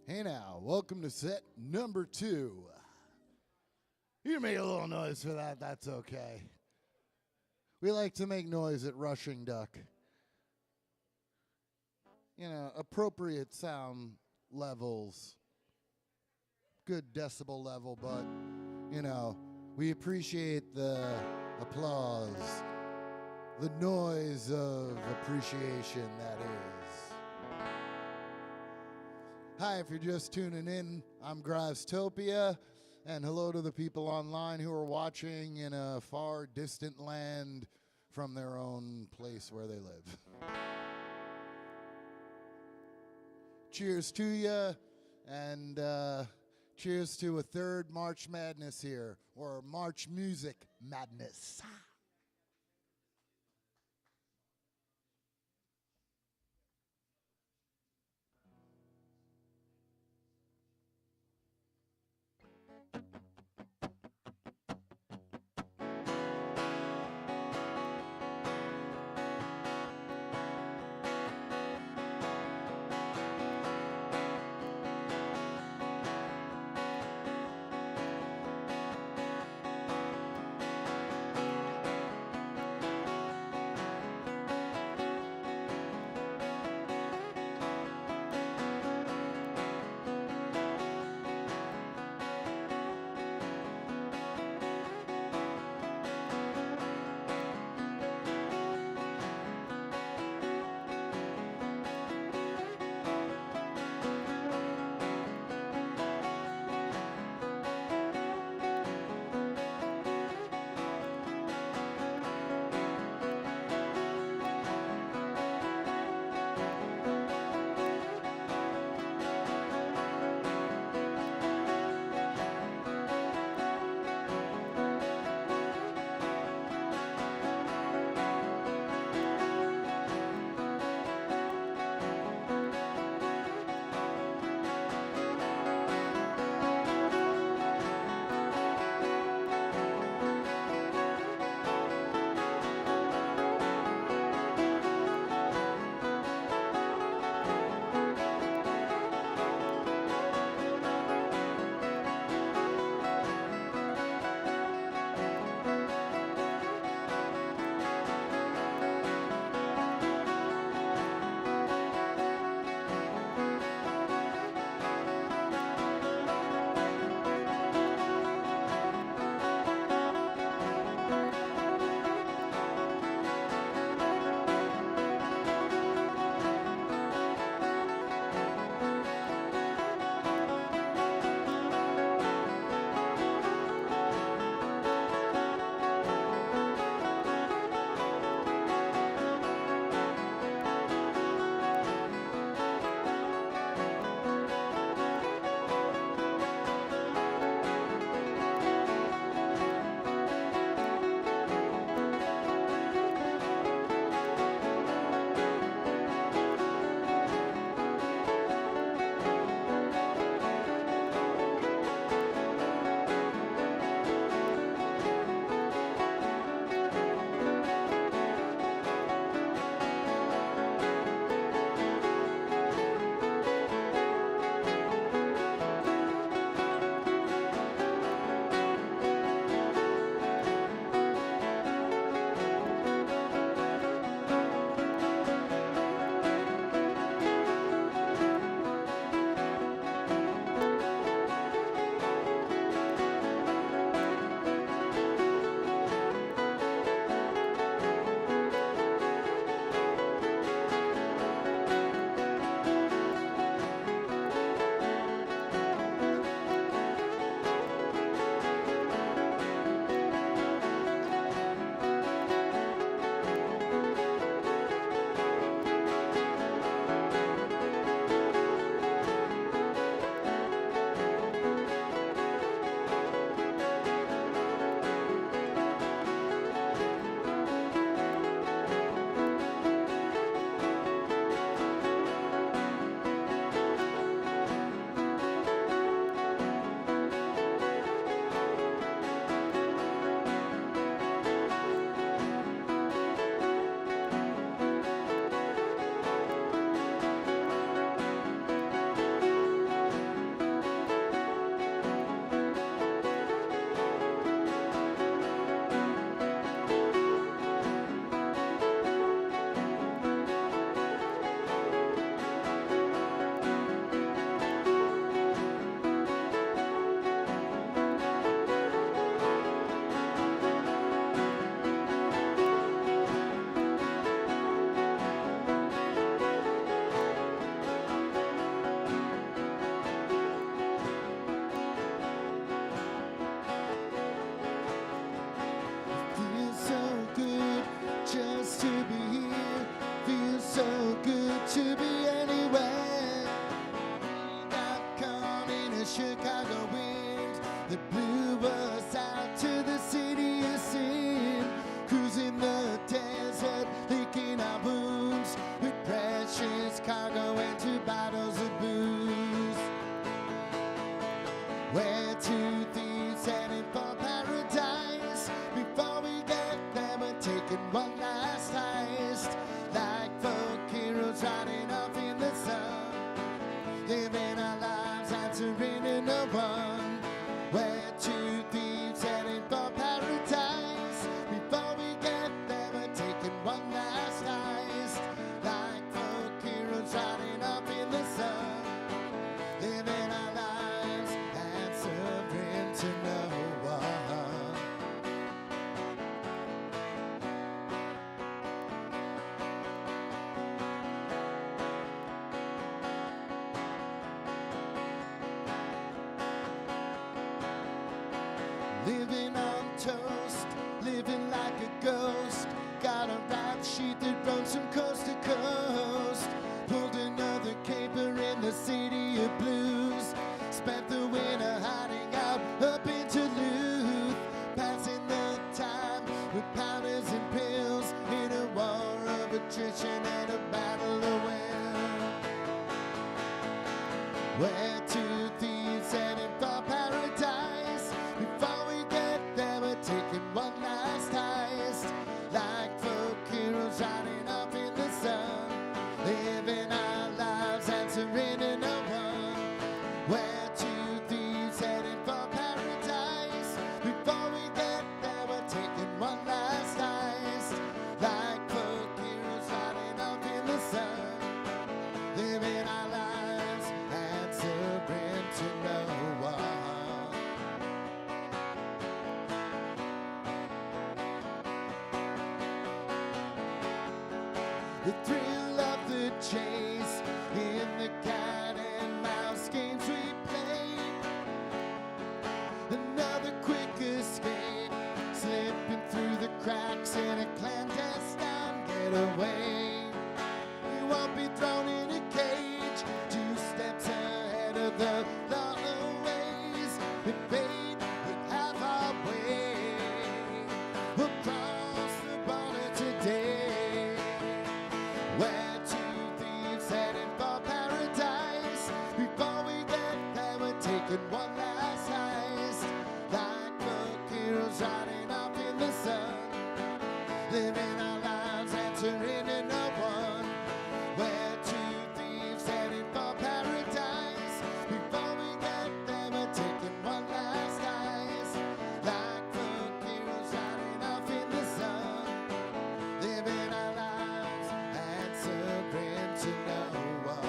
Hey now, welcome to set number 2. You made a little noise for that, that's okay. We like to make noise at Rushing Duck. You know, appropriate sound levels, good decibel level, but, you know, we appreciate the applause, the noise of appreciation that is. Hi, if you're just tuning in, I'm Graztopia, and hello to the people online who are watching in a far distant land from their own place where they live. Cheers to you, and cheers to a third March Madness here, or March Music Madness. living on toast, living like a ghost. Got a rap sheet that runs from coast to coast. Pulled another caper in the city of blues. Spent the winter hiding out up in Duluth, passing the time with powders and pills in a war of attrition and a battle to win. Where two thieves heading for paradise. Before we get there, we're taking one last heist. Like folk heroes riding up in the sun, living our lives answering to no one. Where two thieves heading for paradise. Before we get there, we're taking one last heist. Like folk heroes riding up in the sun, living our lives answering to no one. The thrill of the chase in the cat and mouse games we played. Another quick escape, slipping through the cracks in a clandestine getaway. We won't be thrown in a cage, 2 steps ahead of the law always. Invade with half our way. We'll cross the border today. Where two thieves heading for paradise. Before we get there, we're taking one last heist. Like folk heroes riding off in the sun, living our lives answering to no one. Where two thieves heading for paradise. Before we get there, we're taking one last heist. Like folk heroes riding off in the sun, living our lives answering to no one.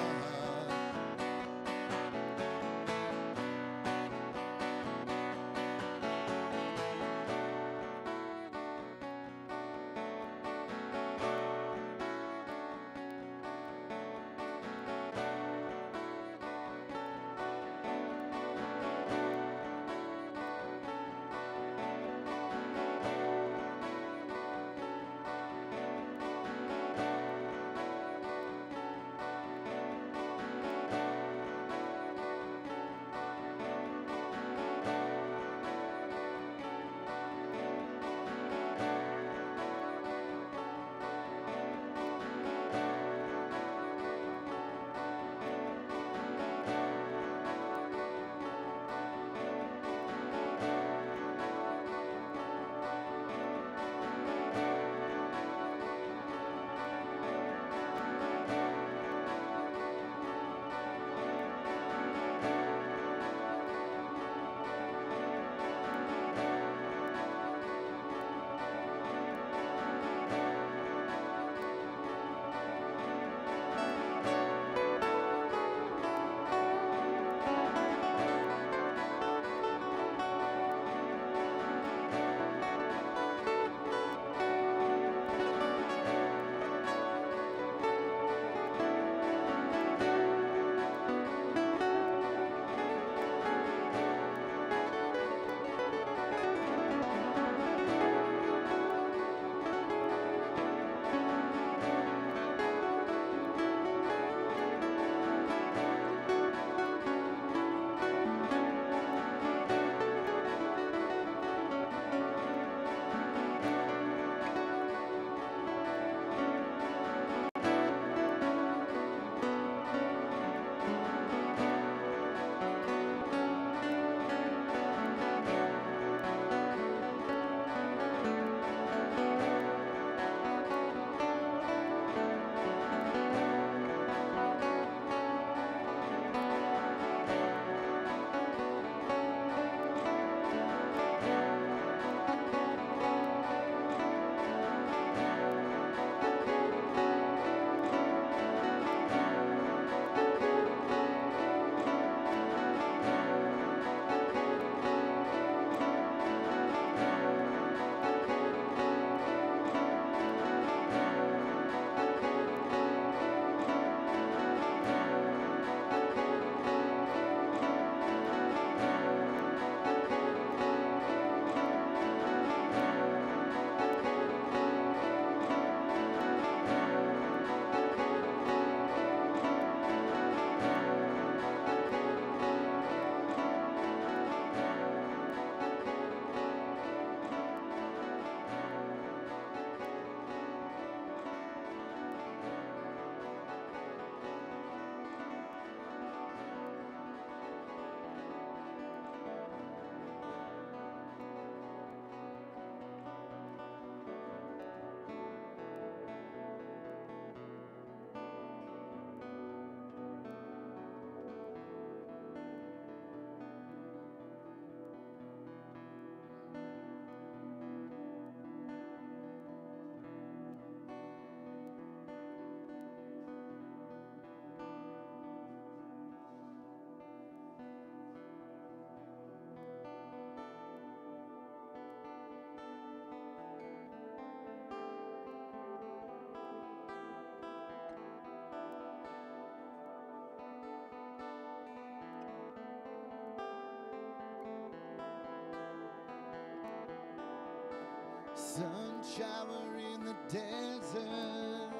Sun shower in the desert,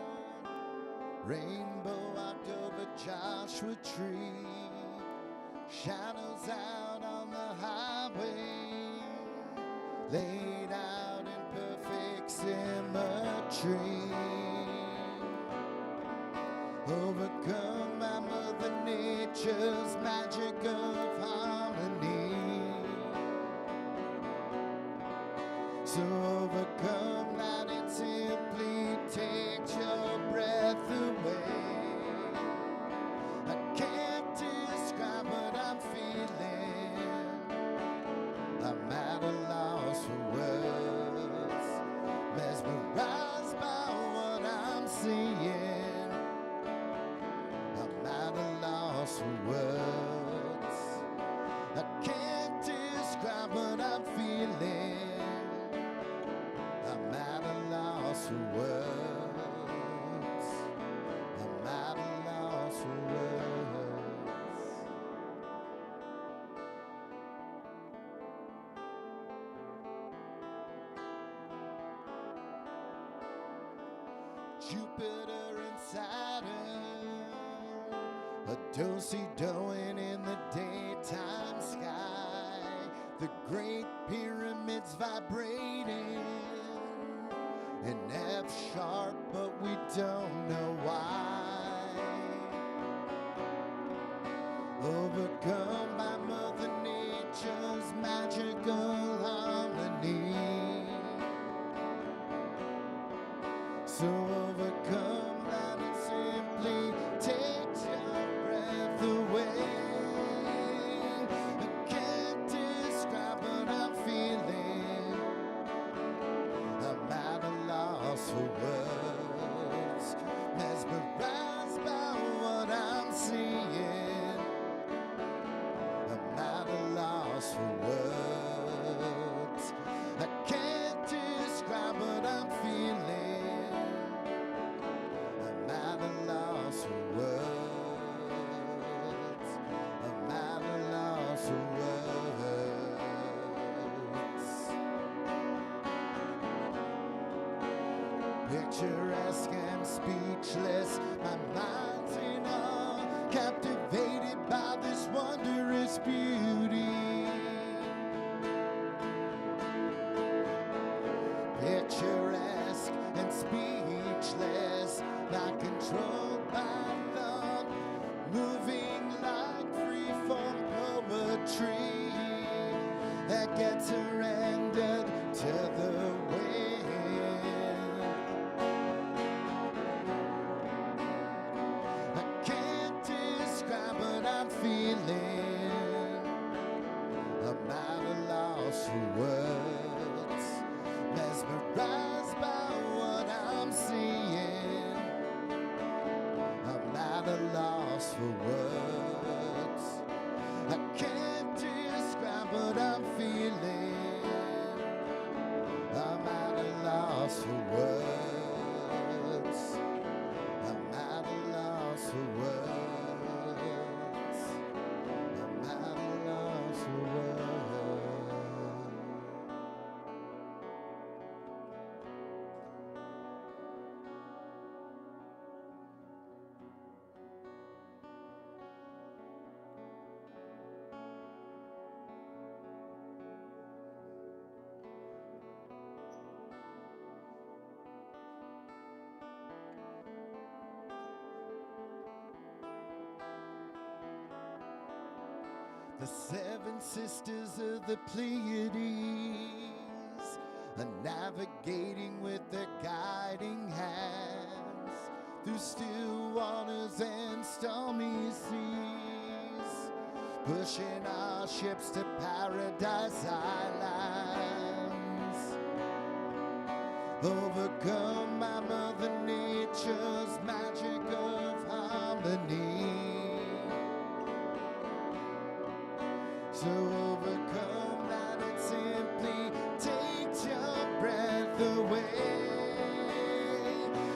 rainbow October Joshua tree, shadows out on the highway, laid out in perfect symmetry. Overcome by Mother Nature's magic of harmony. So overcome that it simply takes your breath away. I can't describe what I'm feeling. I'm at a loss for words, mesmerized by what I'm seeing. I'm at a loss for words. I can't describe what I'm feeling. I'm at a loss for words. I'm at a loss for words. Jupiter and Saturn, a do-si-doing in the daytime sky. The Great Pyramids vibrating in F sharp, but we don't know why. Overcome by Mother Nature's magical harmony. So overcome that it simply takes your breath away. I can't describe what I'm feeling. I'm at a loss for words, mesmerized by what I'm seeing. I'm at a loss for words. I can't describe what I'm feeling. I'm at a loss for words. I'm at a loss for words. Picturesque and speechless, my mind's in awe, captivated by this wondrous beauty. Picturesque and speechless, not controlled by thought, moving like free-form poetry that gets surrendered to the wind. I can't describe what I'm feeling. I'm at a loss for words, mesmerized by what I'm seeing. I'm at a loss for words. I can't describe what I'm feeling. I'm at a loss for words. I'm at a loss for words. I'm at a loss for words. The seven sisters of the Pleiades are navigating with their guiding hands through still waters and stormy seas, pushing our ships to paradise islands. Overcome by Mother Nature's magic of harmony. So overcome that it simply takes your breath away.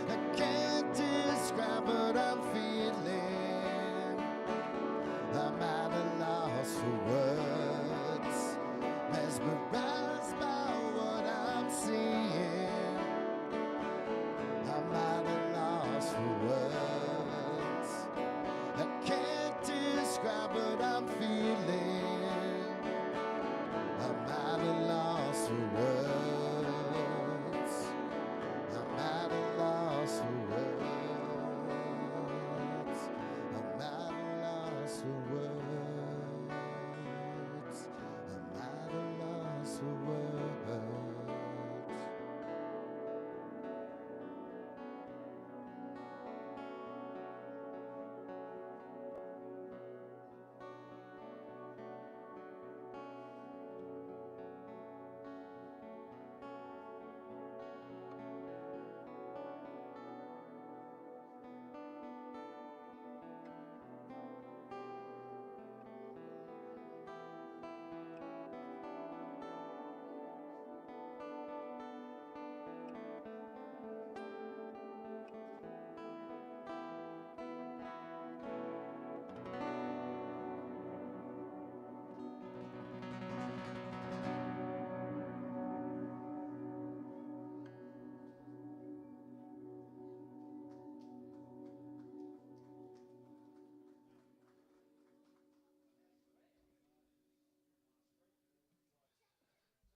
I can't describe what I'm feeling. I'm at a loss for words, mesmerized by what I'm seeing. can't describe what I'm feeling. I'm at a loss for words. I'm at a loss for words. I'm at a loss for words. I'm at a loss for words.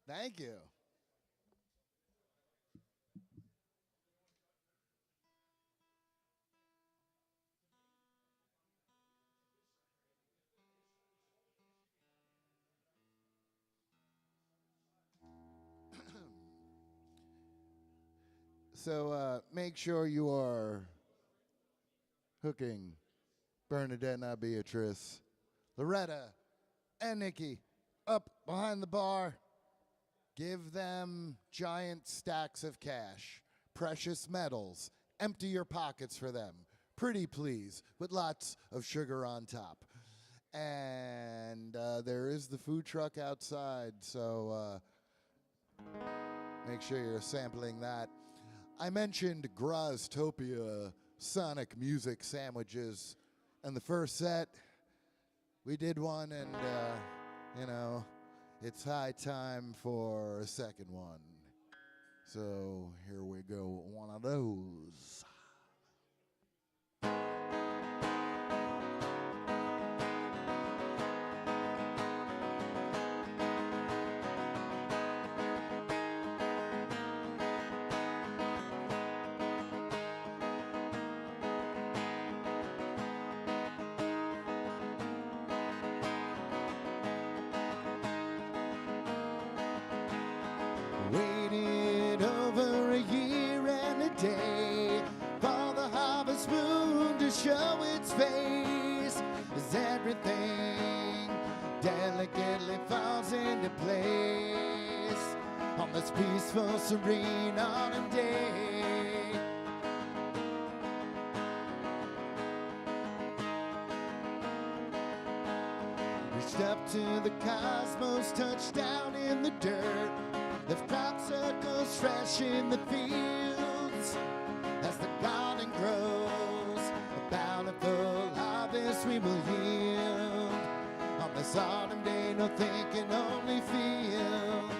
Thank you. So make sure you are hooking Bernadette and Beatrice, Loretta, and Nikki up behind the bar. Give them giant stacks of cash, precious metals. Empty your pockets for them. Pretty please, with lots of sugar on top. And there is the food truck outside, so make sure you're sampling that. I mentioned Graztopia sonic music sandwiches, and the first set, we did one, and you know, it's high time for a second one. So here we go, one of those. Waited over a year and a day for the harvest moon to show its face, as everything delicately falls into place on this peaceful, serene autumn day. Reached up to the cosmos, touched down in the dirt, left crop circles fresh in the fields. As the garden grows, a bountiful harvest we will yield. On this autumn day, no thinking, only feel.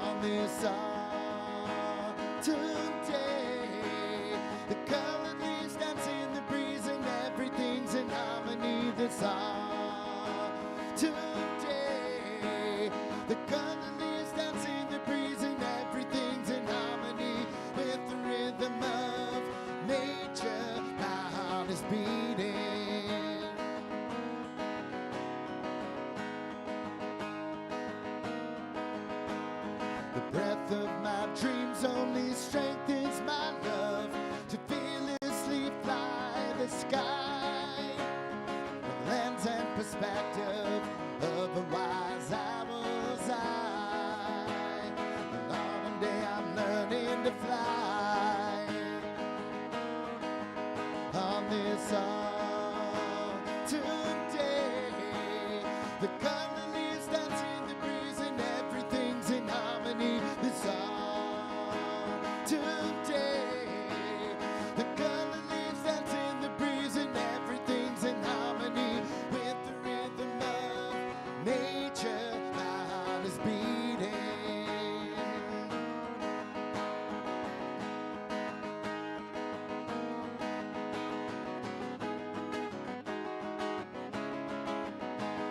On this autumn day, the colored leaves dance in the breeze and everything's in harmony. This autumn day, the colored leaves dance in the breeze and everything's in harmony with the rhythm of nature. My heart is beating. The breath of my dreams only strengthens my love to fearlessly fly the sky. From lens and perspective of a wise owl's eye. And on a day I'm learning to fly. On this autumn day, the color leaves dance in the breeze and everything's in harmony. This autumn day, the color leaves dance in the breeze and everything's in harmony with the rhythm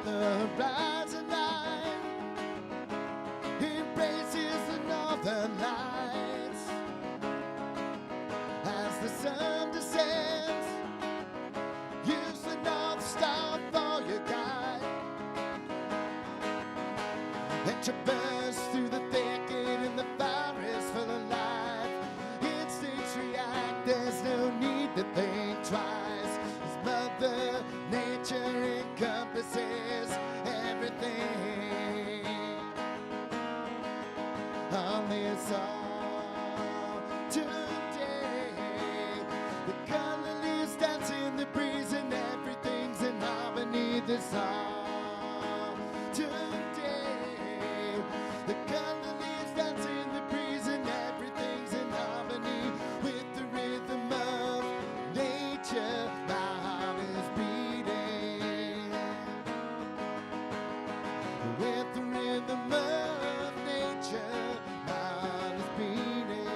The horizon line embraces the northern lights. As the sun descends, use the North Star for your guide, and traverse through the thicket in the forest full of life. Instincts react, there's no need to think twice, as Mother Nature encompasses everything on this today. The color leaves dance in the breeze and everything's in harmony this today. The color leaves dance in the breeze and everything's in harmony with the rhythm of nature. My heart is beating with the rhythm of nature. My heart is beating.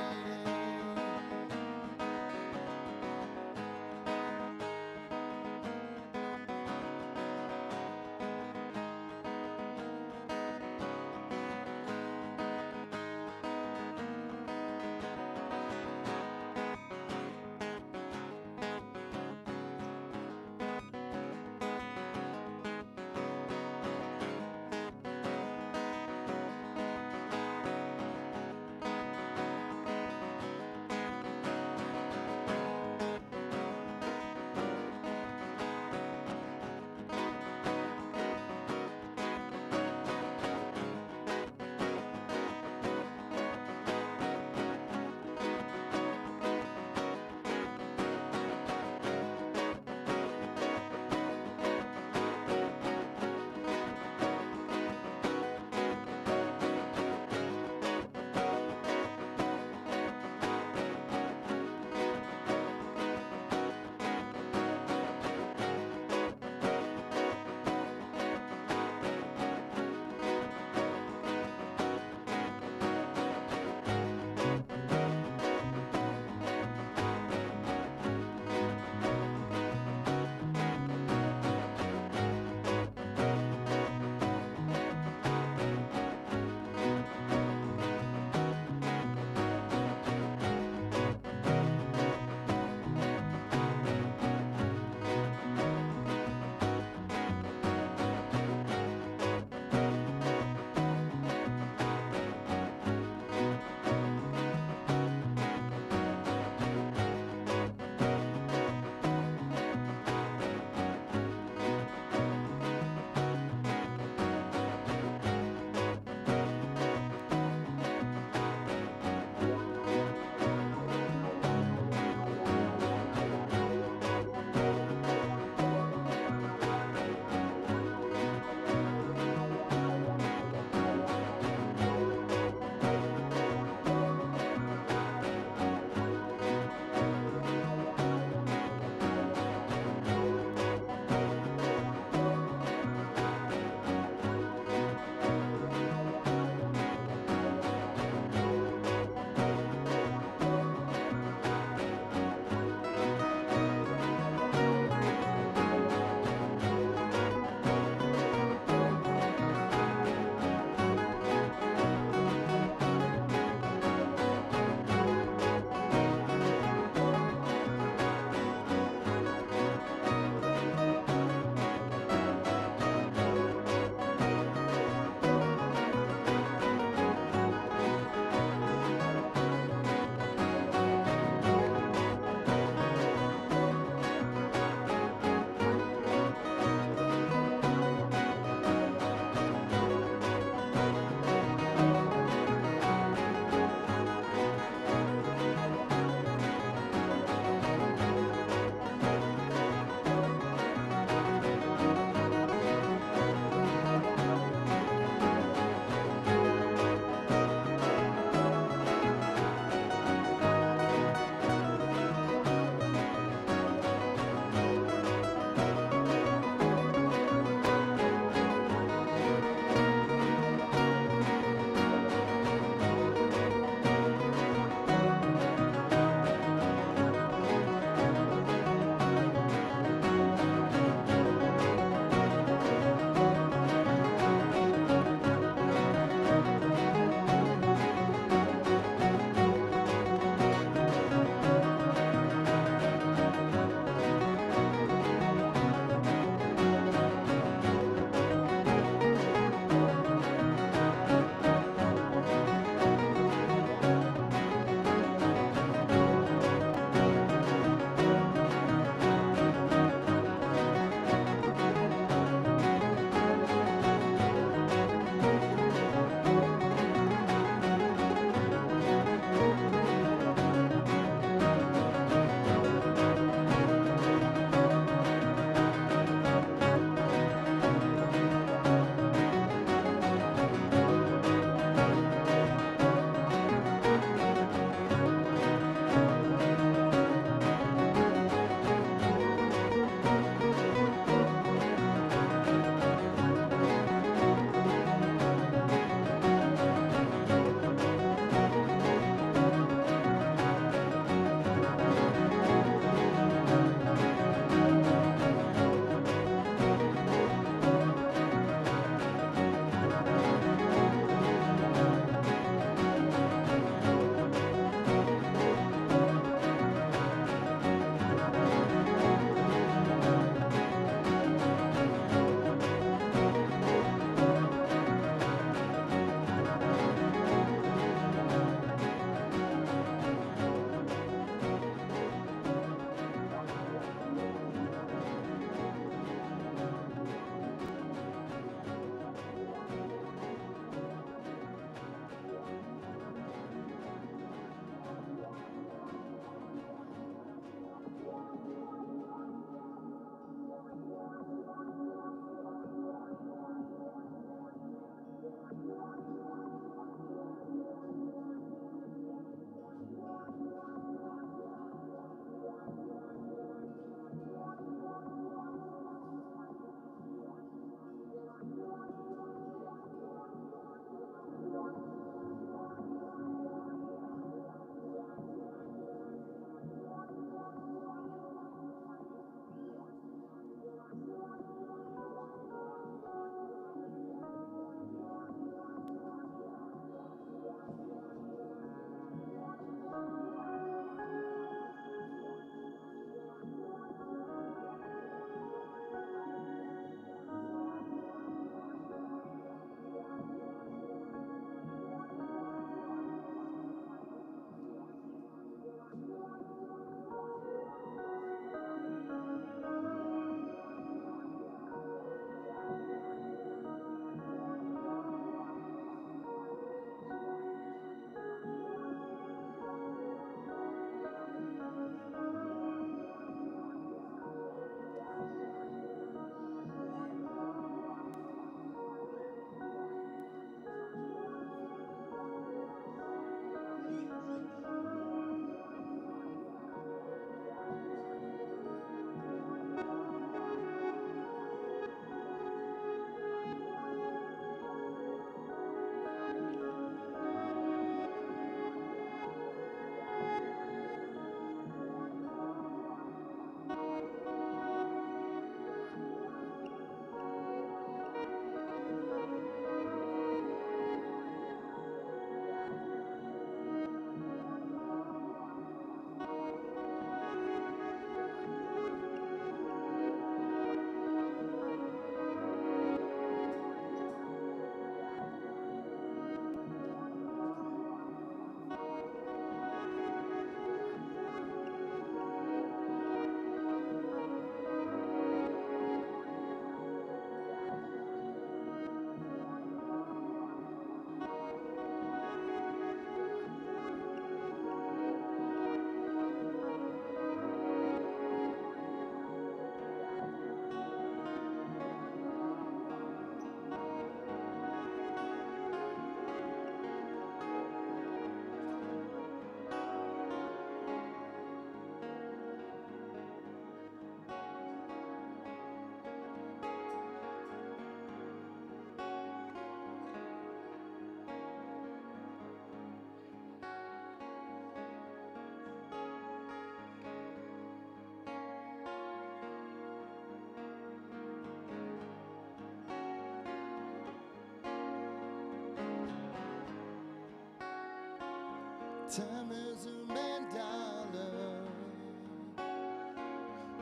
Time is a mandala,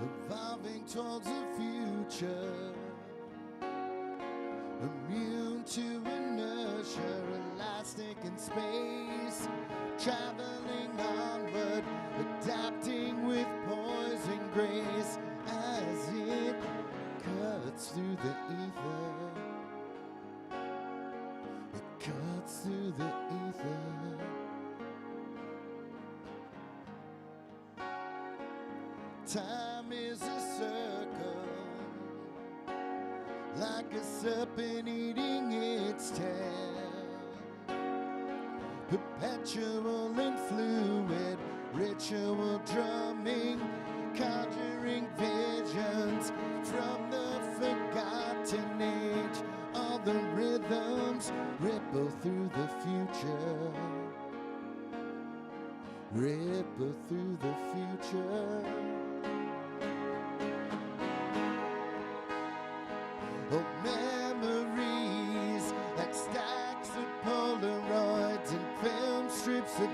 evolving towards the future, immune to inertia, elastic in space, traveling onward, adapting with poise and grace as it cuts through the ether. It cuts through the ether. Time is a circle, like a serpent eating its tail, perpetual and fluid, ritual drumming, conjuring visions from the forgotten age. All the rhythms ripple through the future, ripple through the future. Oh, memories like stacks of Polaroids and film strips of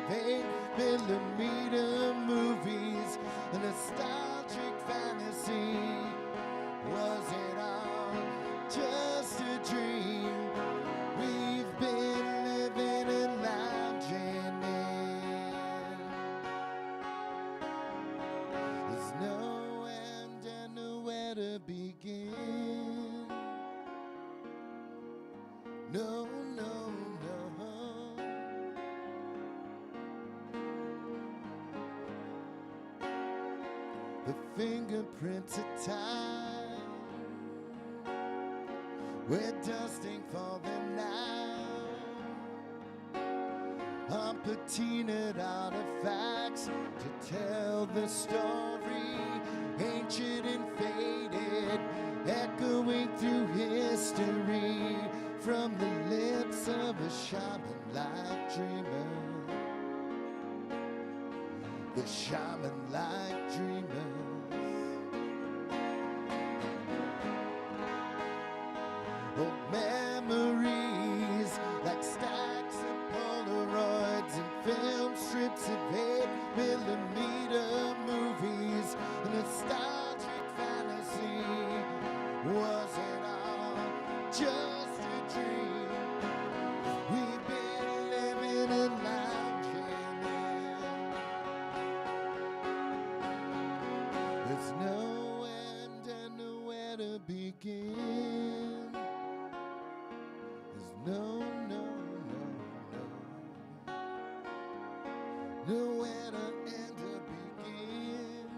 8mm movies, a nostalgic fantasy. Was it all just a dream we've been living and lounging in? There's no end and nowhere to begin. No, no, no. The fingerprints of time, we're dusting for them now. On patinaed artifacts to tell the story, ancient and faded, echoing through history. From the lips of a shaman-like dreamer, the shaman-like dreamers. Oh, memories like stacks of Polaroids and film strips of 8mm movies, a nostalgic fantasy. Was it all just dream we've been living and lounging in? There's no end and nowhere to begin. There's no, no, no, no. Nowhere to end or begin.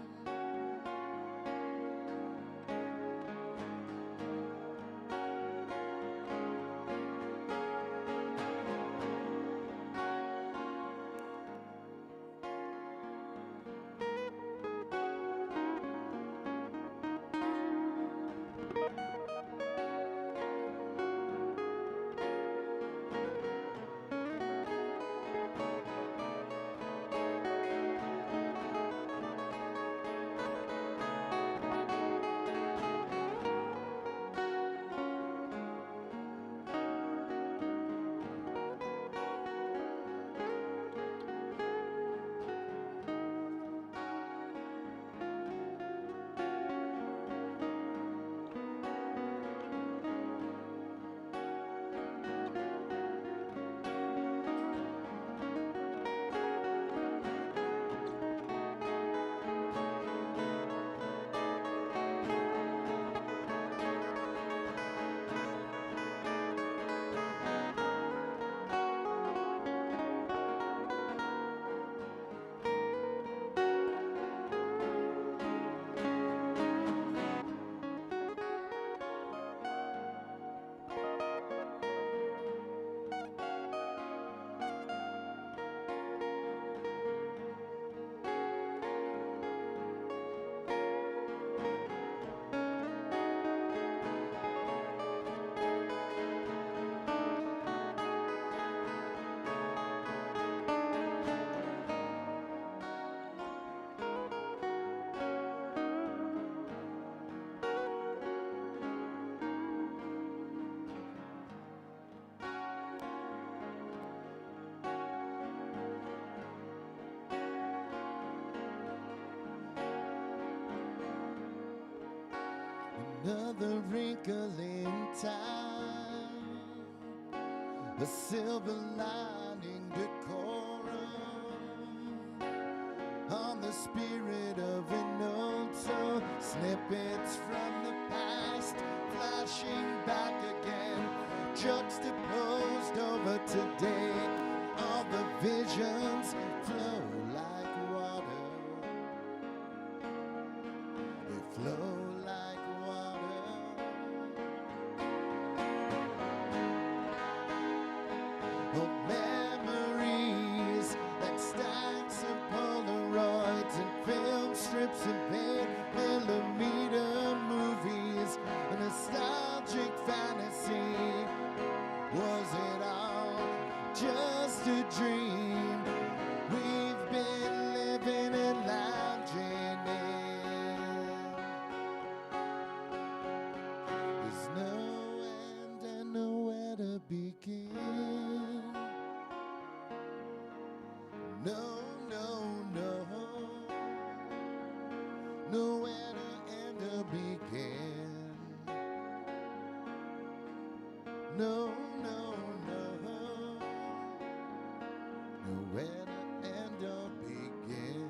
Another wrinkle in time, a silver lining decorum on the spirit of an old soul. Snippets from the past flashing back again, juxtaposed over today. All the visions flow like water. They flow like water. Oh, memories like stacks of Polaroids and film strips of 8mm movies. A nostalgic fantasy. Was it all just a dream we've been living and lounging in? There's no end and nowhere to begin. No, no, no. Nowhere to end or begin. No, no, no. Nowhere to end or begin.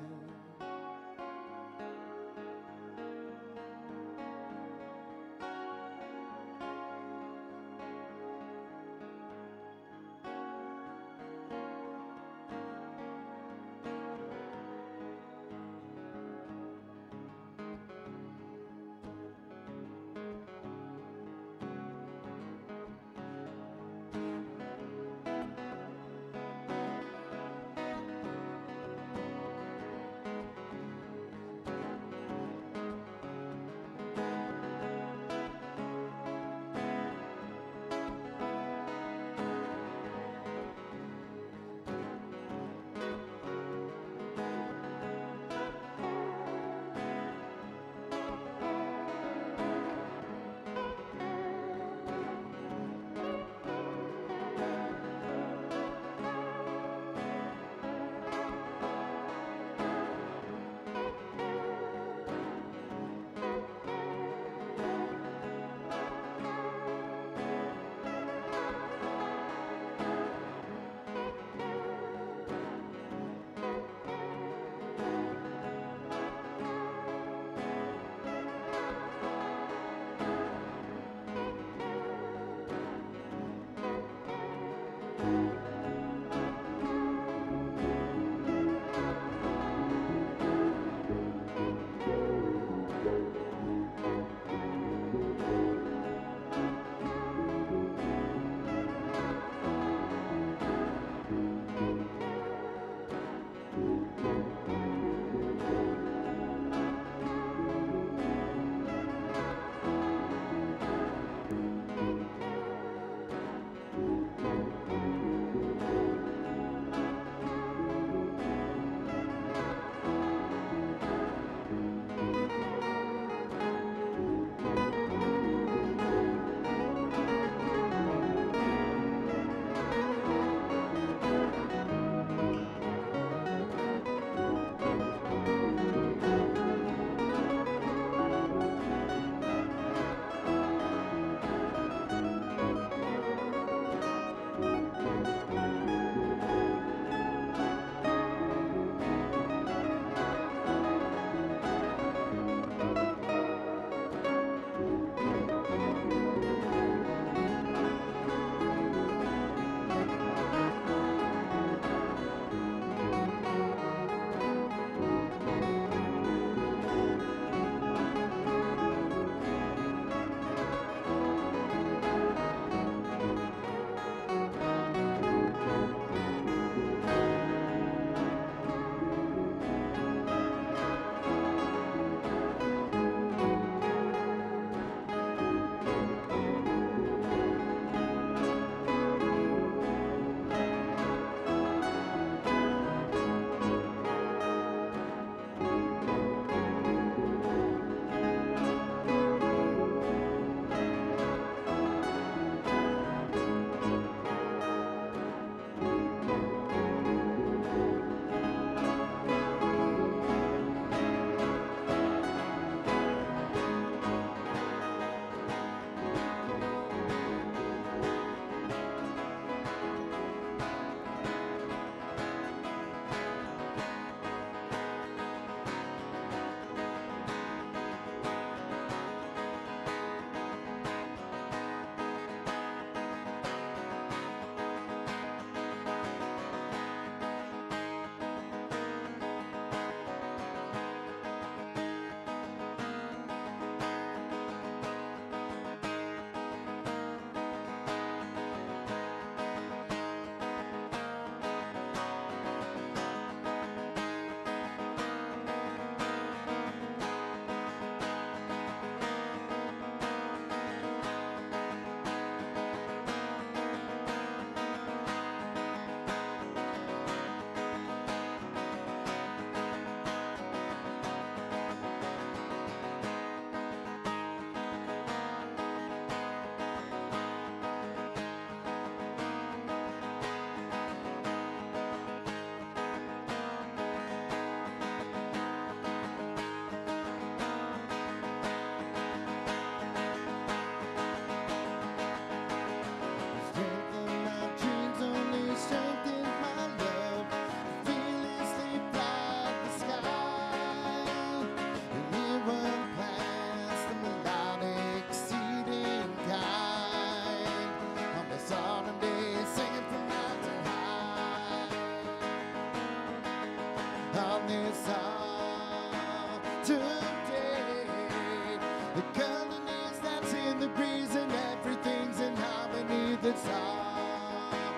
in the breeze and everything's in harmony. That's all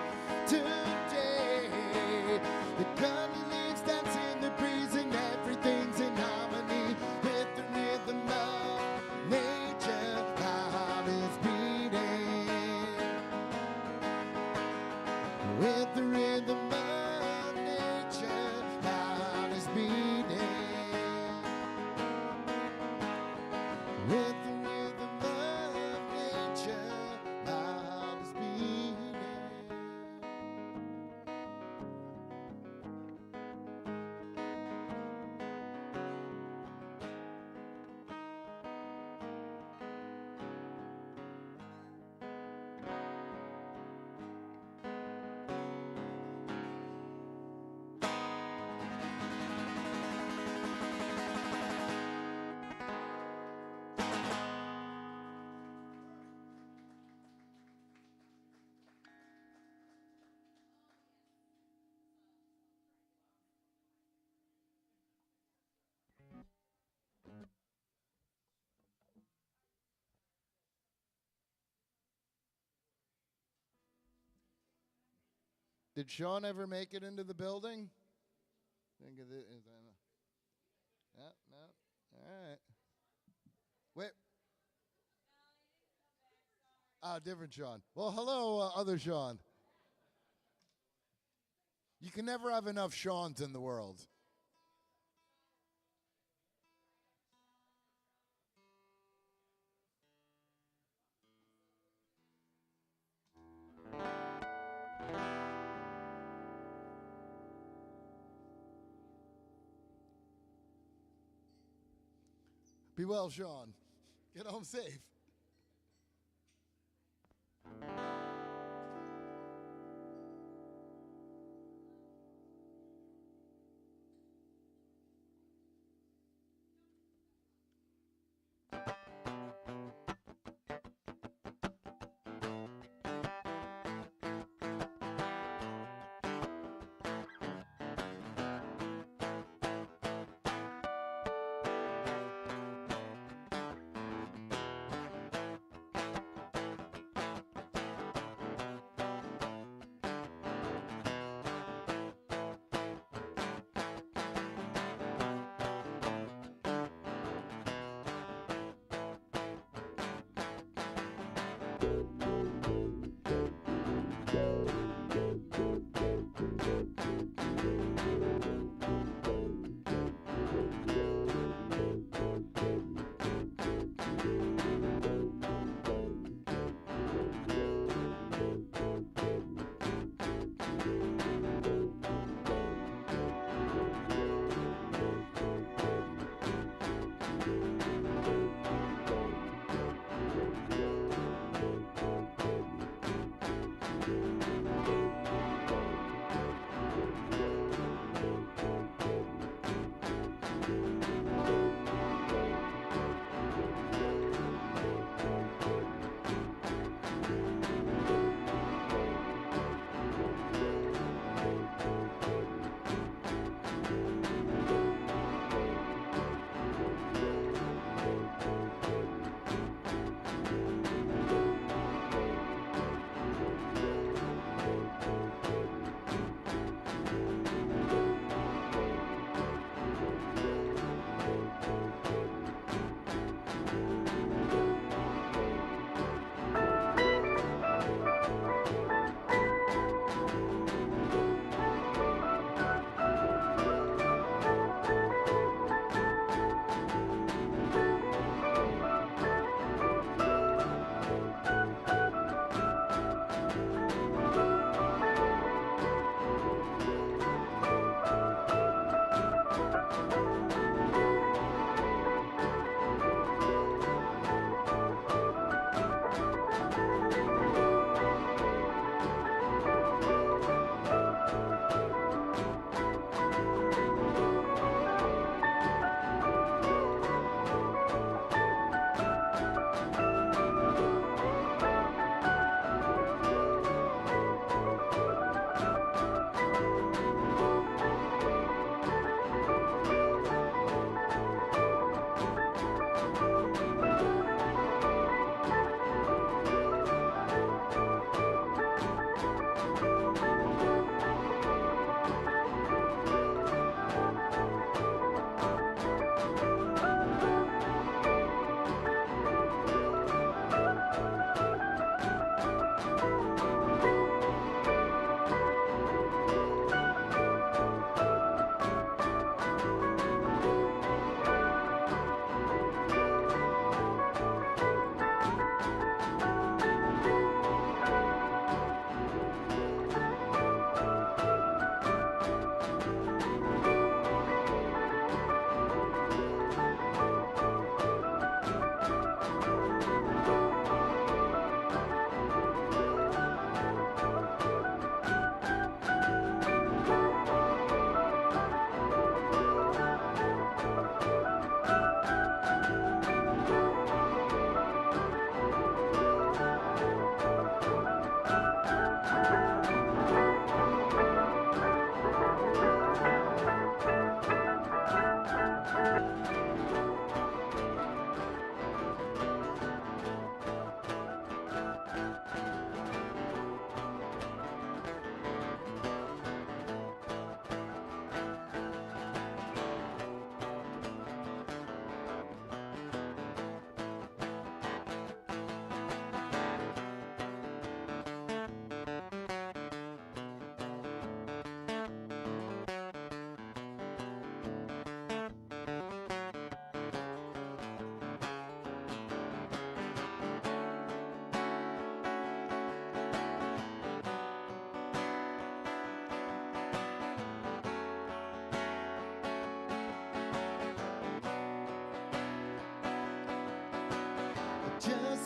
today. The gully leaves dance in the breeze and everything's in harmony with the rhythm of nature. My heart is beating with the rhythm of nature. My heart is beating with the rhythm of nature. My heart is beating. Did Sean ever make it into the building? Think of it. No, no. All right. Wait. Different Sean. Well, hello, other Sean. You can never have enough Seans in the world. Be well, Sean. Get home safe.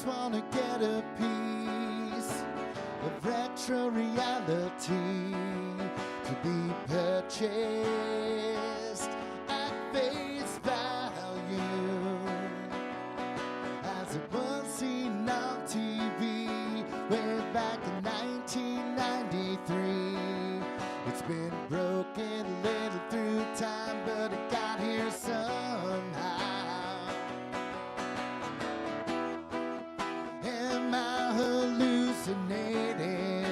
just wanna get a piece of retro reality to be purchased at face value, as it was seen on TV way back in 1993. It's been broken a little through time, but it got here somehow. Am I hallucinating?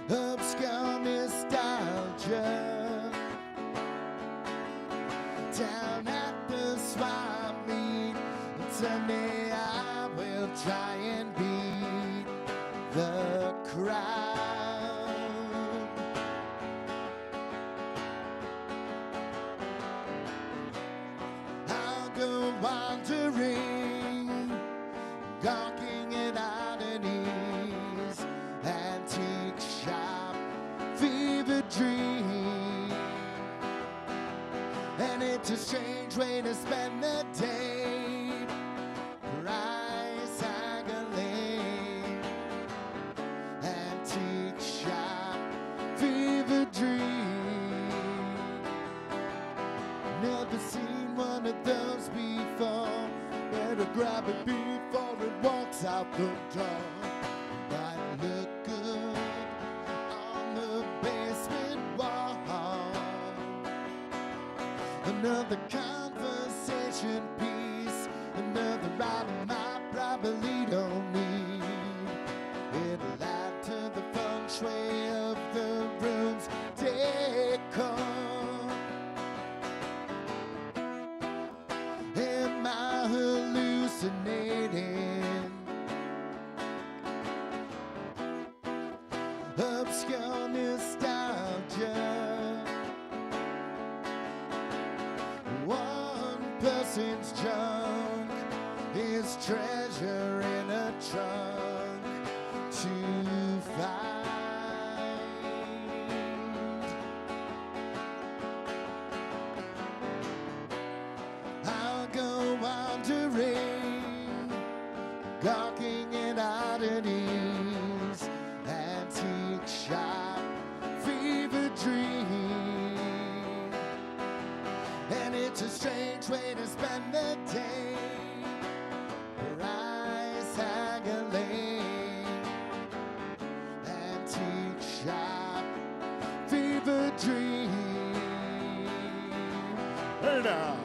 Obscure nostalgia down at the swap meet. And someday I will try and beat the crowd. I'll go wandering, gawking at oddities, antique shop, fever dream. And it's a strange way to spend the day, price haggling, antique shop, fever dream. Never seen one of those before. Better grab it before it walks out the door. Might look good on the basement wall. Another conversation piece, another item I probably don't need. It'll add to the feng shui of the room's decor. Am I hallucinating? Obscure nostalgia, one person's junk is treasure in a trunk to find. I'll go wandering, gawking at oddities, antique shop, fever dream. And it's a strange way to spend the day, price haggling, antique shop, fever dream. Hey now.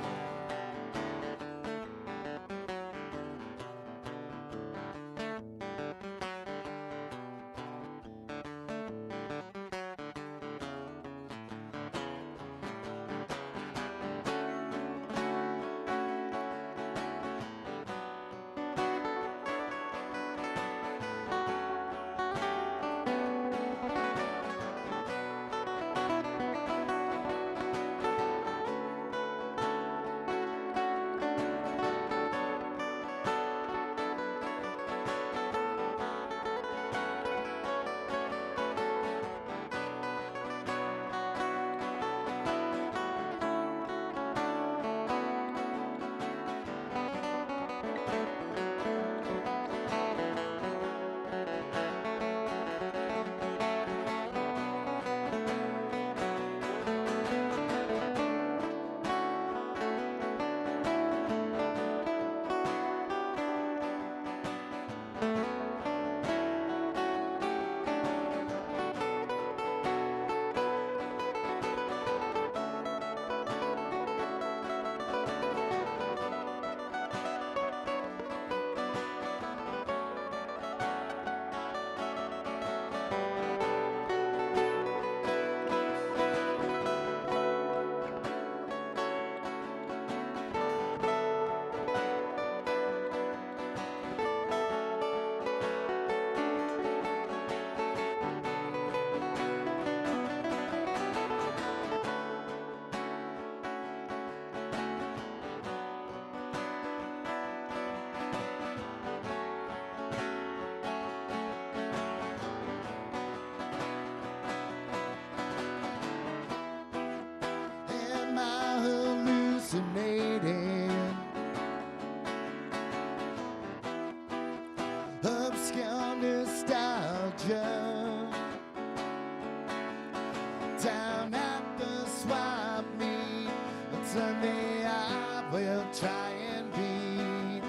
try and beat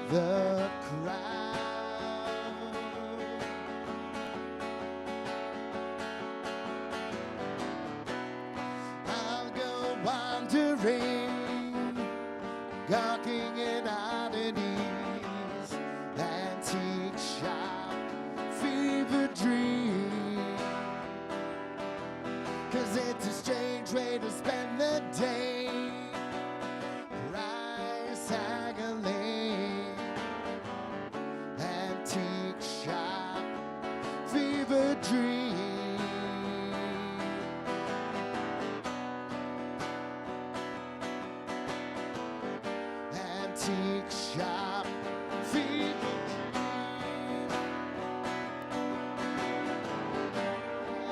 the crowd. I'll go wandering, gawking at oddities, antique shop, fever dream. 'Cause it's a strange way to spend the day, price haggling, antique shop, fever dream. Antique shop, fever dream.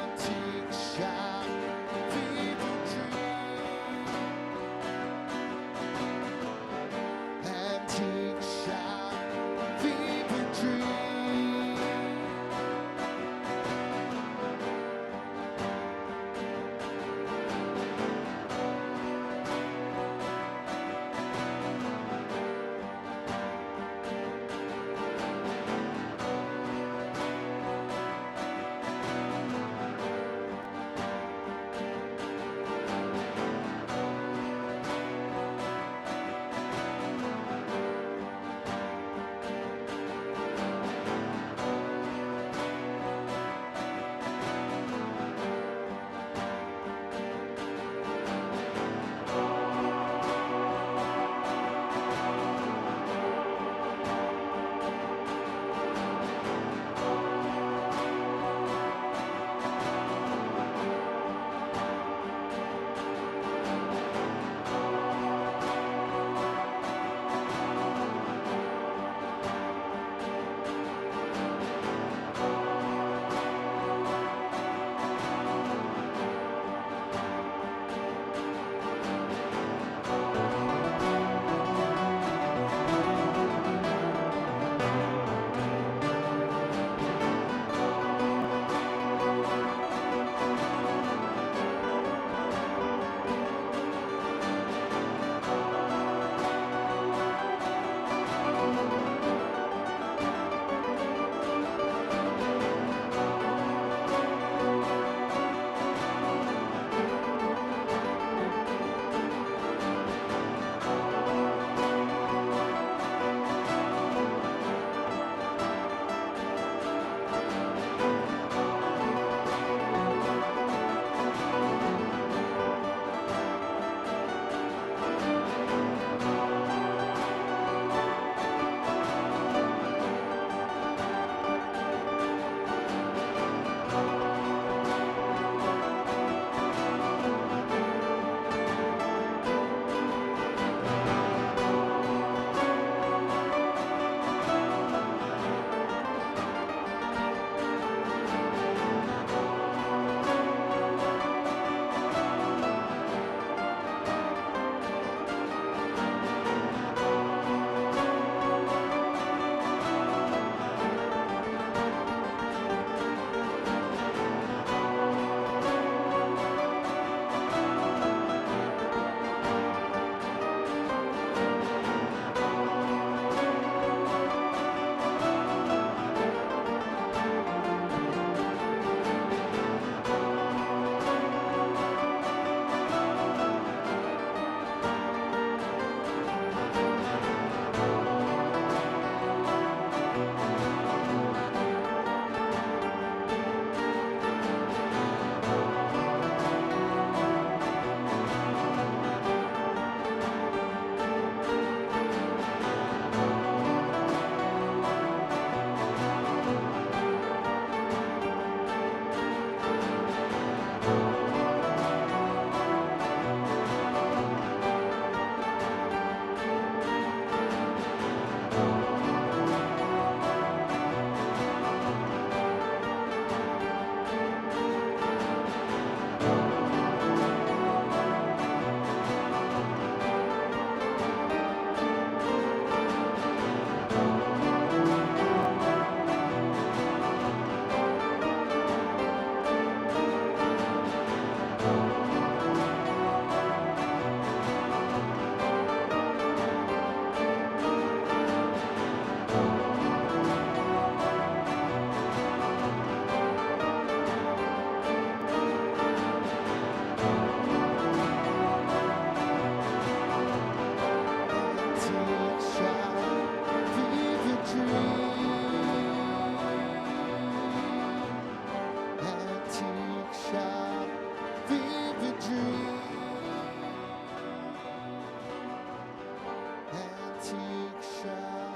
Antique shop, fever dream. Antique shop, fever dream. Antique shop,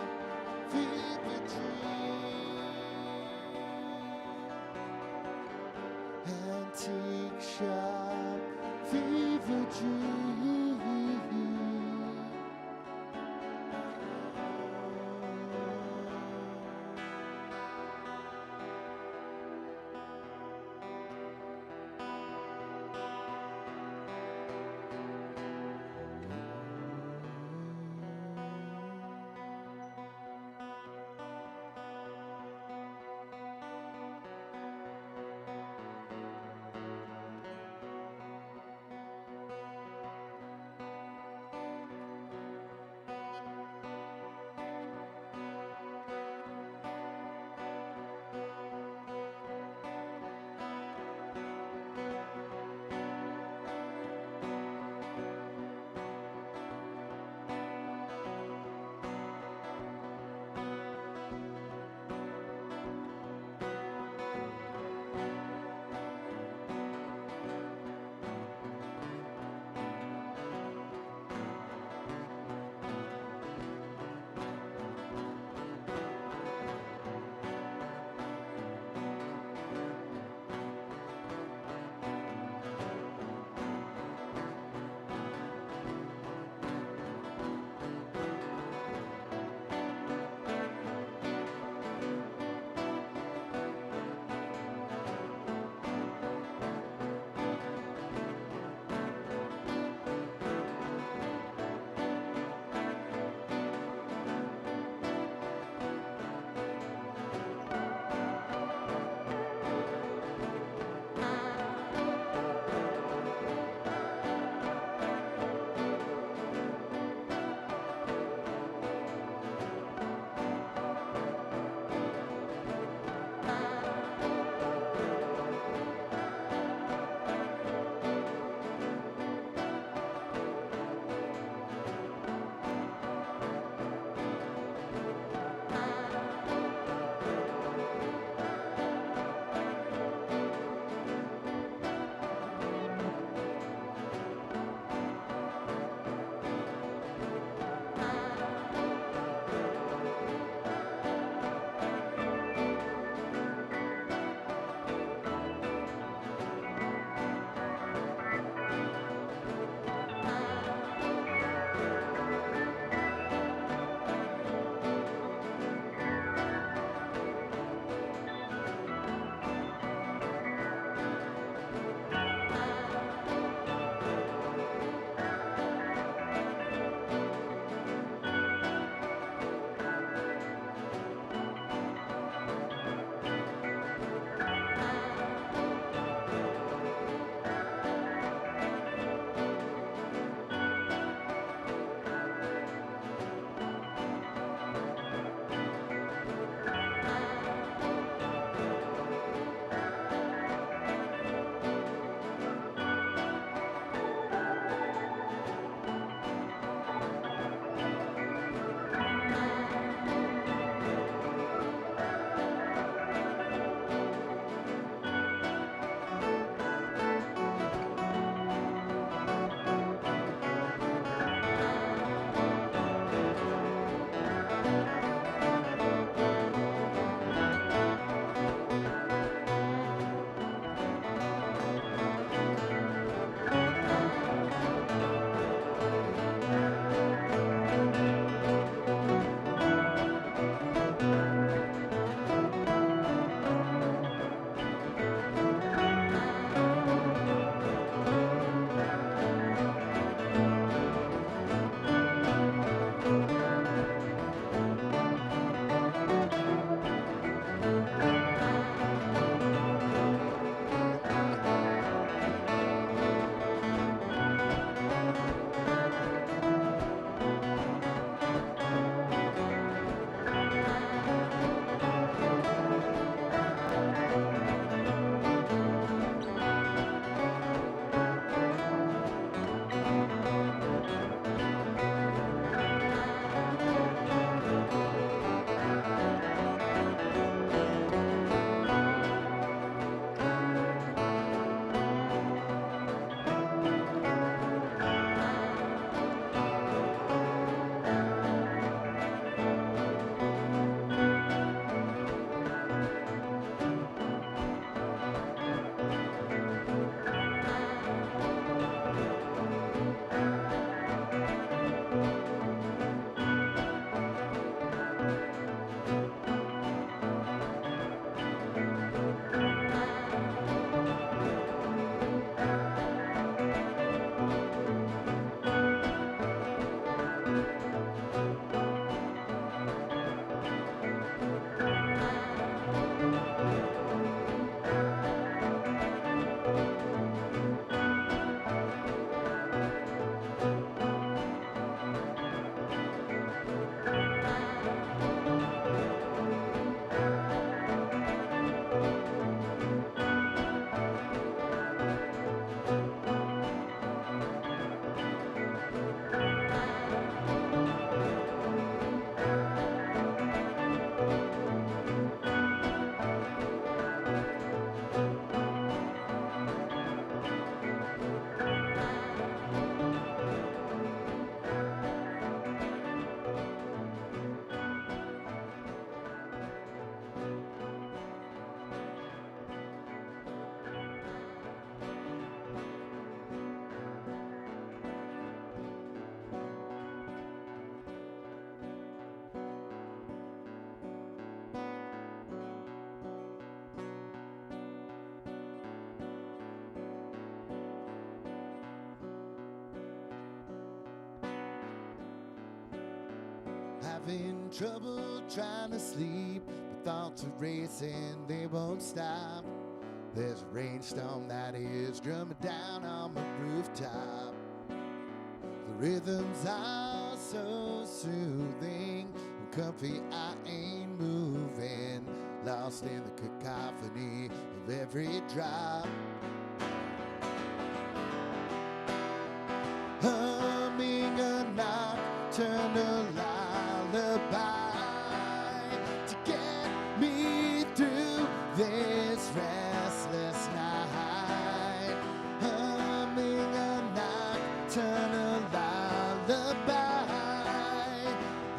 fever dream. Antique shop, fever dream. Having trouble trying to sleep, but thoughts are racing, they won't stop. There's a rainstorm that is drumming down on my rooftop. The rhythms are so soothing, I'm comfy, I ain't moving, lost in the cacophony of every drop. Humming a nocturnal lullaby to get me through this restless night. Humming a nocturnal lullaby,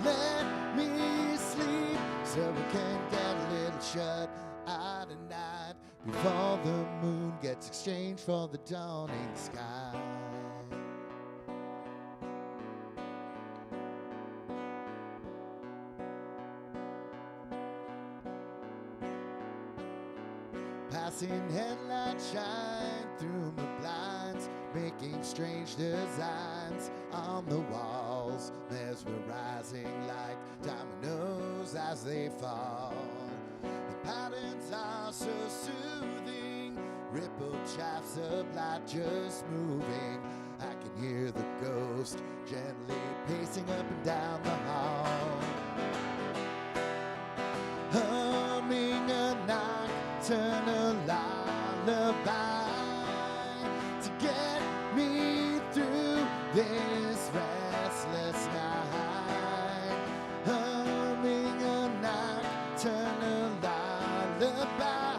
let me sleep so we can get a little shut eye tonight before the moon gets exchanged for the dawning sky. Passing headlights shine through my blinds, making strange designs on the walls, mesmerizing like dominoes as they fall. The patterns are so soothing, rippled shafts of light just moving. I can hear the ghost gently pacing up and down the hall. Humming a nocturnal lullaby to get me through this restless night. Humming a nocturnal lullaby,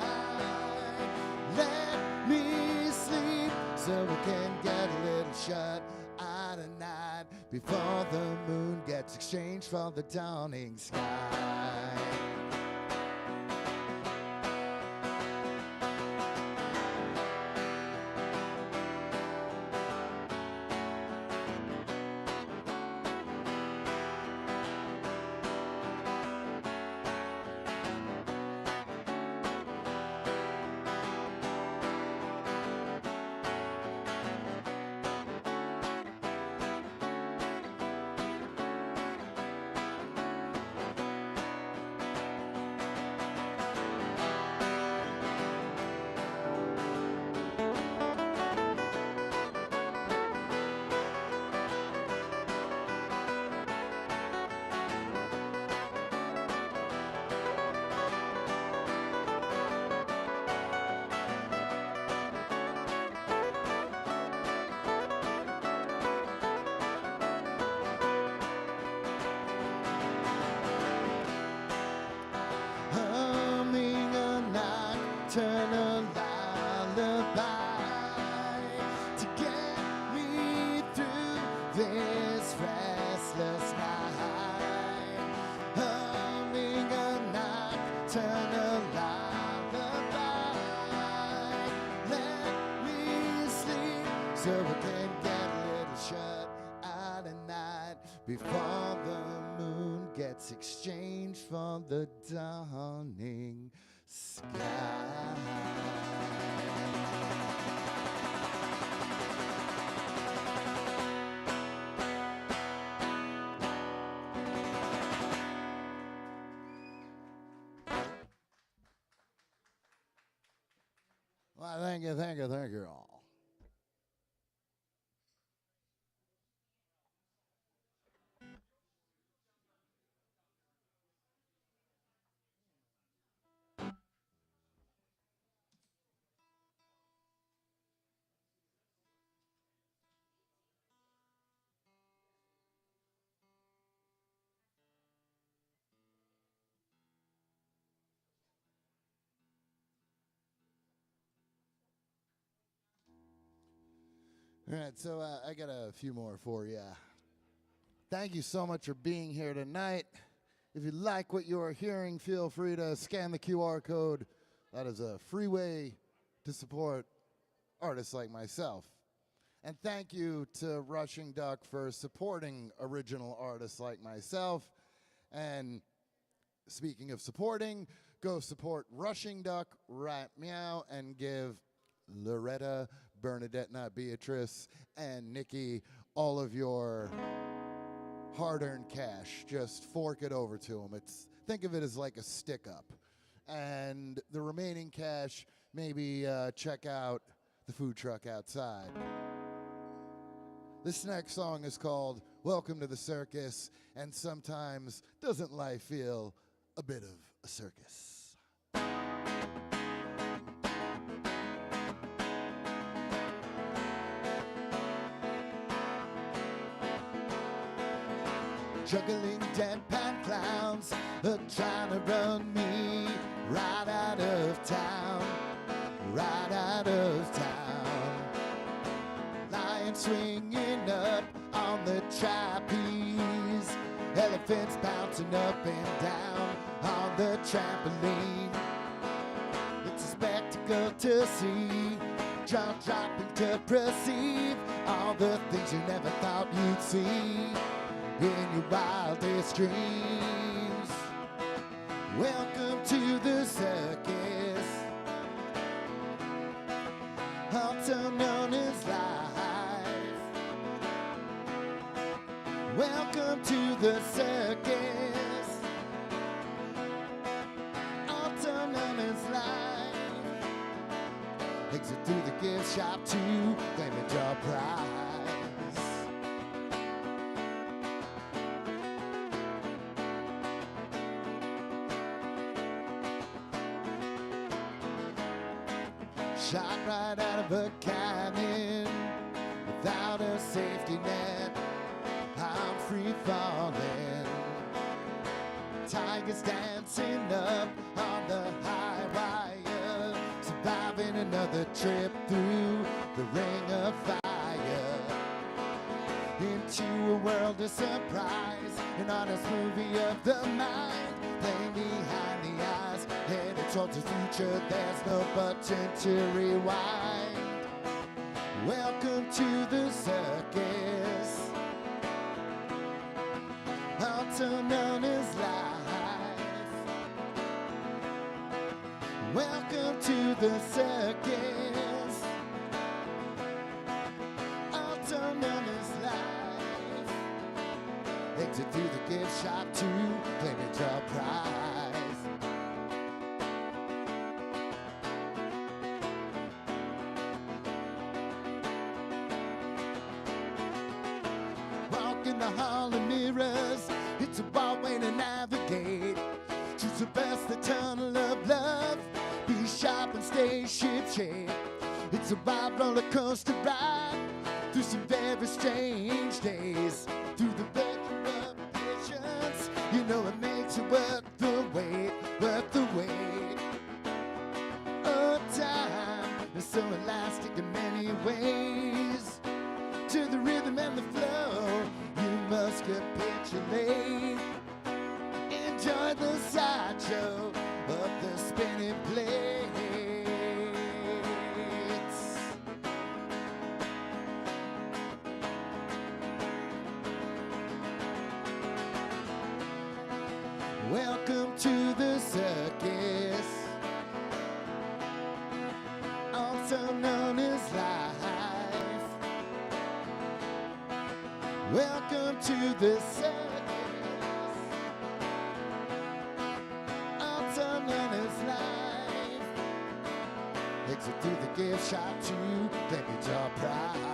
let me sleep so we can get a little shut eye tonight before the moon gets exchanged for the dawning sky. Nocturnal lullaby to get me through this restless night. Humming a nocturnal lullaby, let me sleep so we can get a little shut eye tonight before the moon gets exchanged for the dawning sky. Well, thank you all. All right, so I got a few more for you. Thank you so much for being here tonight. If you like what you're hearing, feel free to scan the QR code. That is a free way to support artists like myself. And thank you to Rushing Duck for supporting original artists like myself. And speaking of supporting, go support Rushing Duck right meow and give Loretta, Bernadette, not Beatrice, and Nikki all of your hard-earned cash. Just fork it over to them. Think of it as like a stick-up. And the remaining cash, maybe check out the food truck outside. This next song is called Welcome to the Circus, and sometimes doesn't life feel a bit of a circus? Juggling deadpan clowns are trying to run me right out of town, right out of town. Lions swinging up on the trapeze, elephants bouncing up and down on the trampoline. It's a spectacle to see, jaw dropping to perceive all the things you never thought you'd see in your wildest dreams. Welcome to the circus, also known as life. Welcome to the circus, also known as life. Exit through the gift shop to claim and draw prize. Shot right out of a cannon without a safety net. I'm free falling. Tigers dancing up on the high wire, surviving another trip through the ring of fire. Into a world of surprise, an honest movie of the mind, playing behind the eyes, headed towards the future, there's no button to rewind. Welcome to the circus, also known as life. Welcome to the circus, also known as life. Exit through the gift shop to claim and draw prize. In the hall of mirrors, it's a wild way to navigate. Choose the best, the tunnel of love, be sharp and stay ship-shape. It's a wild roller coaster ride through some very strange days, through the bedroom of patience. You know it makes it worth the wait, worth the wait. Oh, time is so elastic in many ways. To the rhythm and the flow, you must capitulate. Enjoy the sideshow of the spinning plates. Welcome to the circus, also known as life. Welcome to the circus, also known as life. Exit through the gift shop to claim your prize.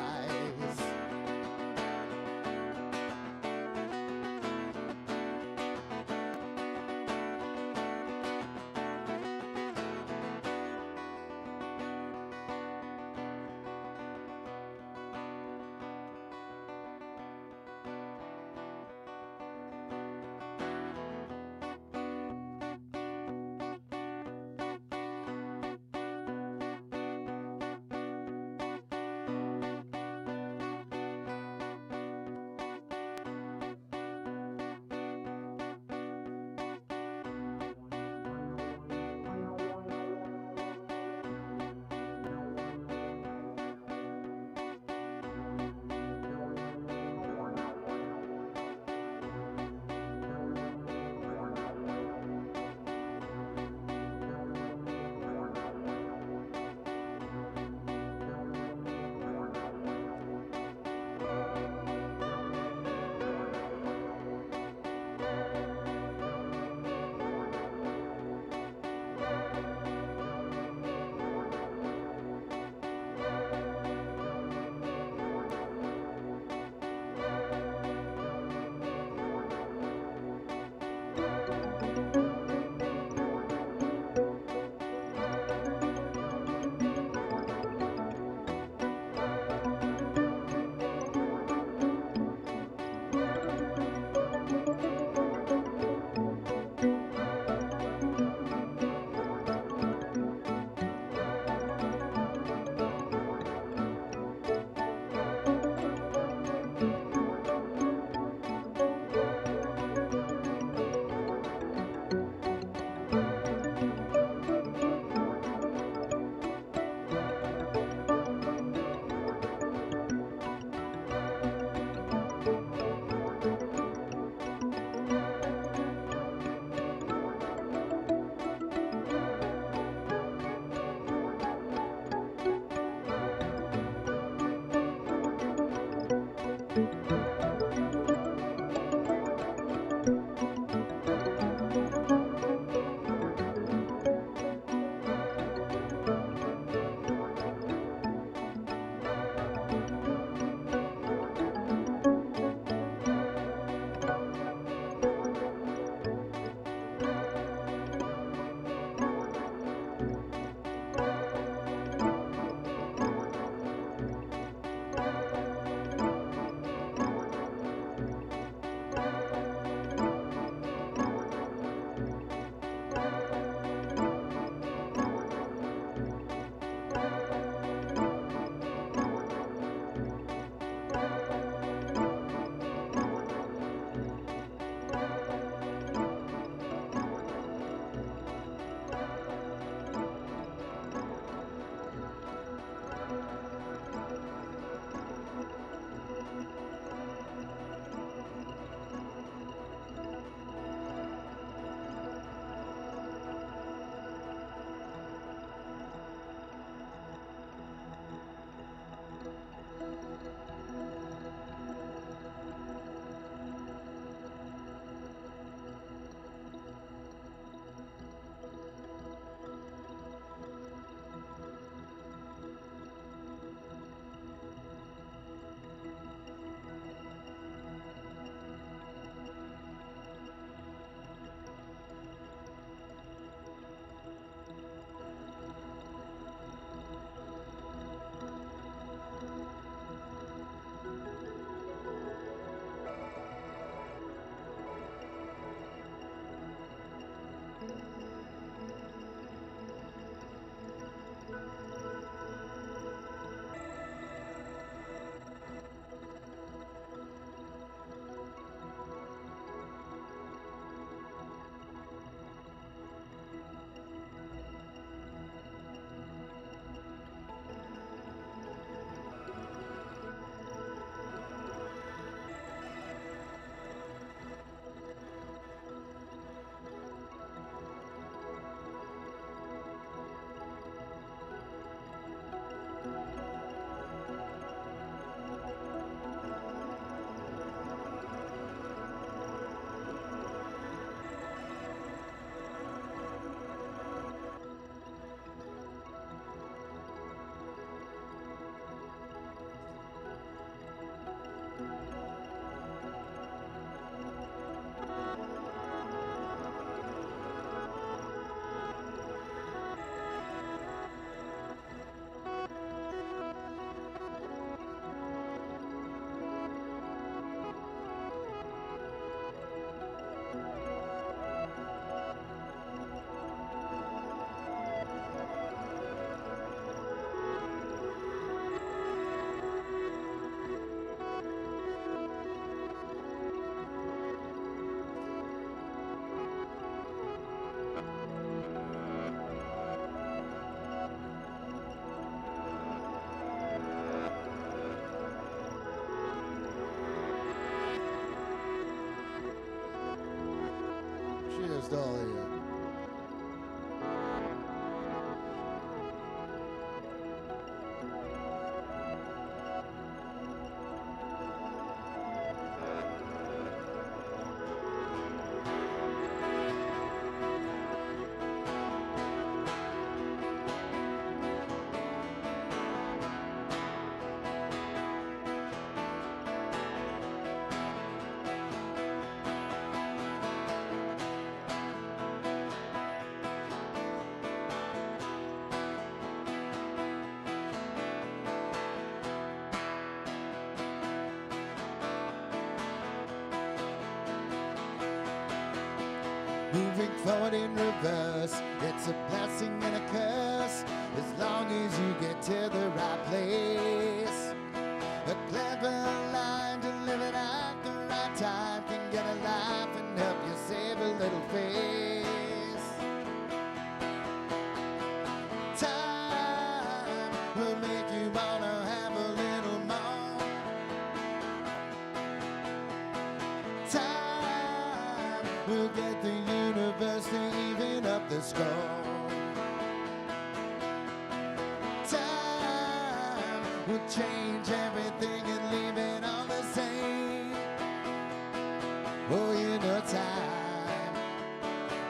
Cheers, Dolly. Moving forward in reverse, it's a blessing and a curse, as long as you get to the right place. A clever line delivered at the right time can get a life and help you save a little face. Time will make you wanna have a little more. Time will get the universe to even up the score. Time will change everything and leave it all the same.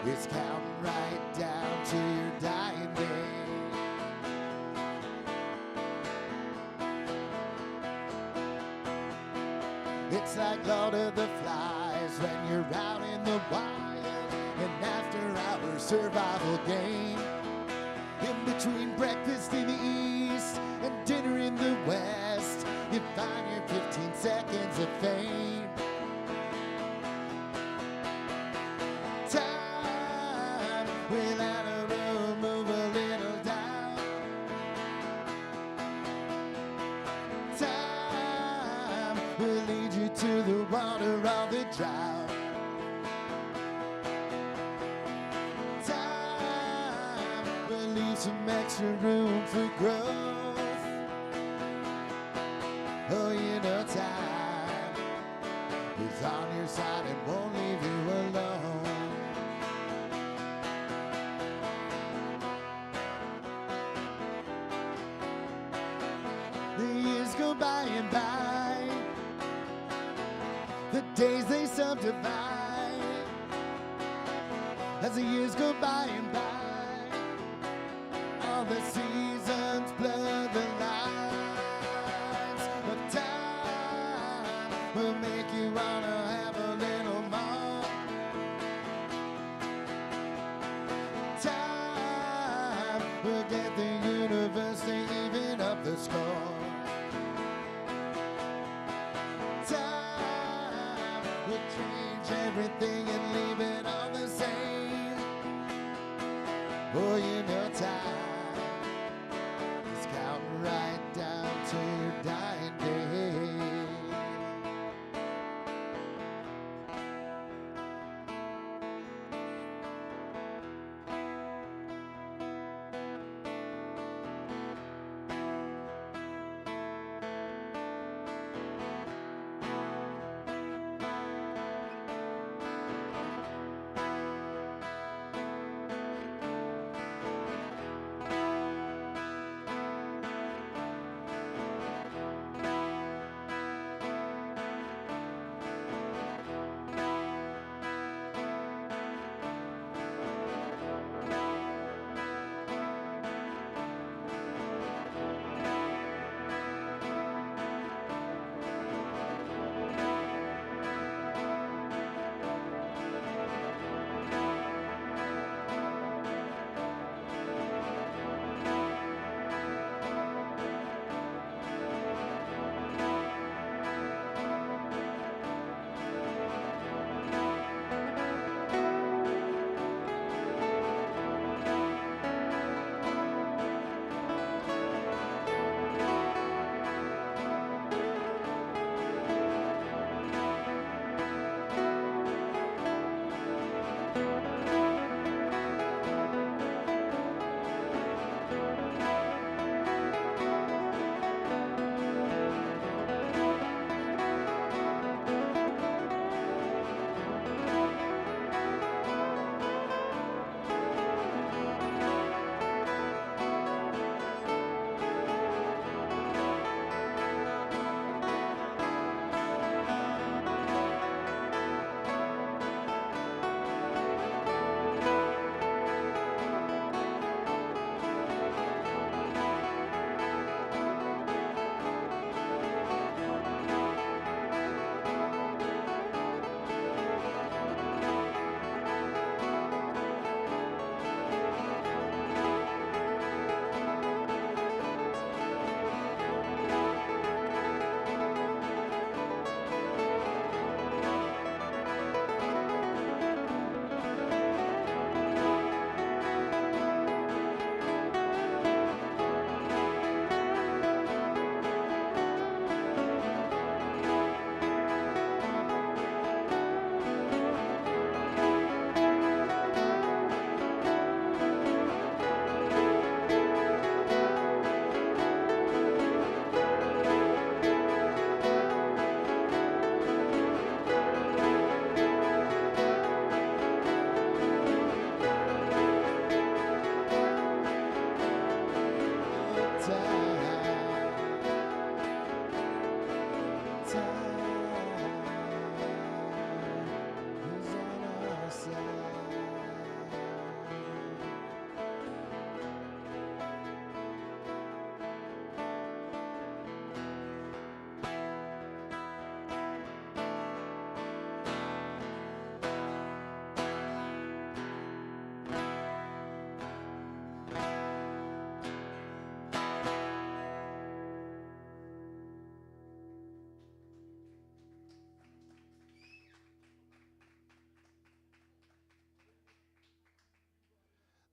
It's counting right down to your dying day. It's like Lord of the Flies when you're out in the wild, an after-hours survival game. In between breakfast in the east and dinner in the west, you find your 15 seconds of fame. Time will out of room, move a little down. Time will lead you to the water or the drought. Time will leave some extra room for growth. Oh, you know time is on your side and won't leave you alone. The years go by and by, the days they subdivide. As the years go by and by, all the seasons blur the lines of time. Will make you wanna have a little more. Time will get the universe to even up the score. Time will change everything and leave it all the same. Oh, you know time is counting right down to your dying day.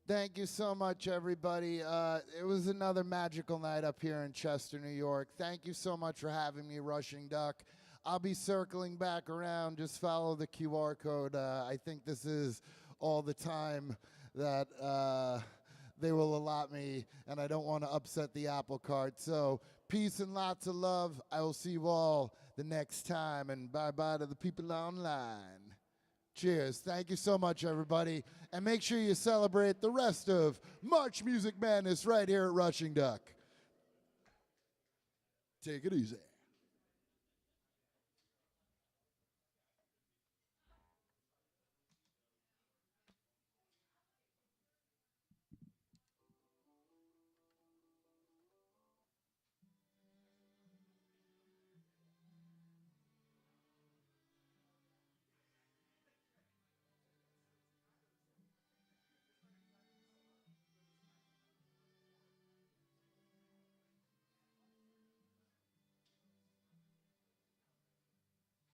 Thank you so much, everybody. It was another magical night up here in Chester, New York. Thank you so much for having me, Rushing Duck. I'll be circling back around. Just follow the QR code. I think this is all the time that they will allot me, and I don't want to upset the apple cart. So peace and lots of love. I will see you all the next time, and bye-bye to the people online. Cheers. Thank you so much, everybody. And make sure you celebrate the rest of March Music Madness right here at Rushing Duck. Take it easy.